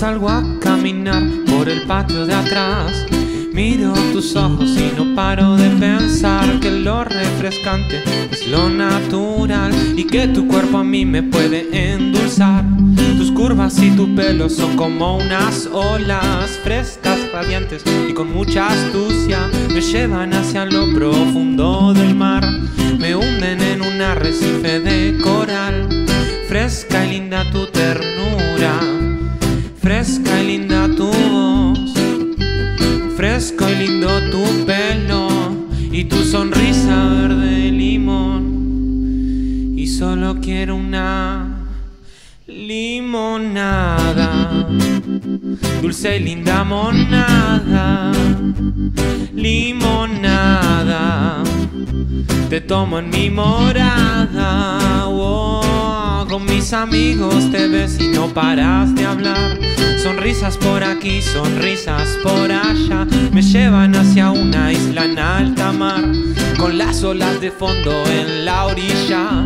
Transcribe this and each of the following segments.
salgo a caminar por el patio de atrás. Miro tus ojos y no paro de pensar que lo refrescante es lo natural y que tu cuerpo a mí me puede endulzar. Tus curvas y tu pelo son como unas olas frescas, radiantes y con mucha astucia. Me llevan hacia lo profundo del mar, me hunden en un arrecife de coral. Fresca y linda tu ternura, fresca y linda tu voz, fresco y lindo tu pelo y tu sonrisa verde limón. Y solo quiero una limonada, dulce y linda monada, limonada. Te tomo en mi morada, oh, con mis amigos te ves y no paras de hablar. Sonrisas por aquí, sonrisas por allá, me llevan hacia una isla en alta mar, con las olas de fondo en la orilla.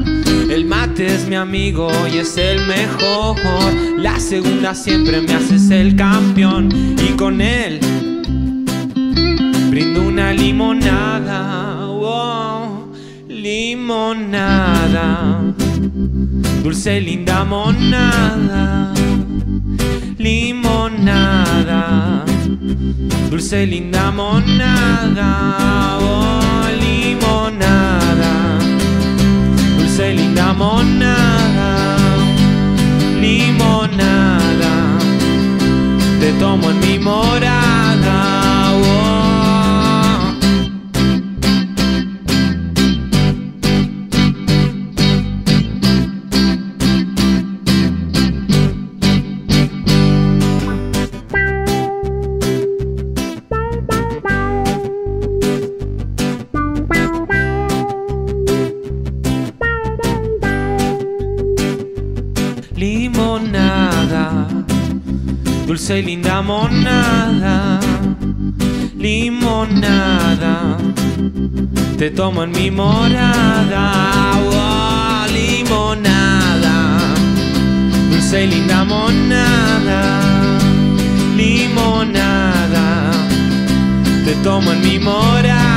El mate es mi amigo y es el mejor, la segunda siempre me haces el campeón. Y con él brindo una limonada, oh, limonada, dulce y linda monada, limonada, dulce y linda monada, oh, limonada, dulce y linda monada, limonada. Te tomo en mi morada, oh. Limonada, dulce y linda monada, limonada. Te tomo en mi morada, oh, limonada, dulce y linda monada, limonada. Te tomo en mi morada.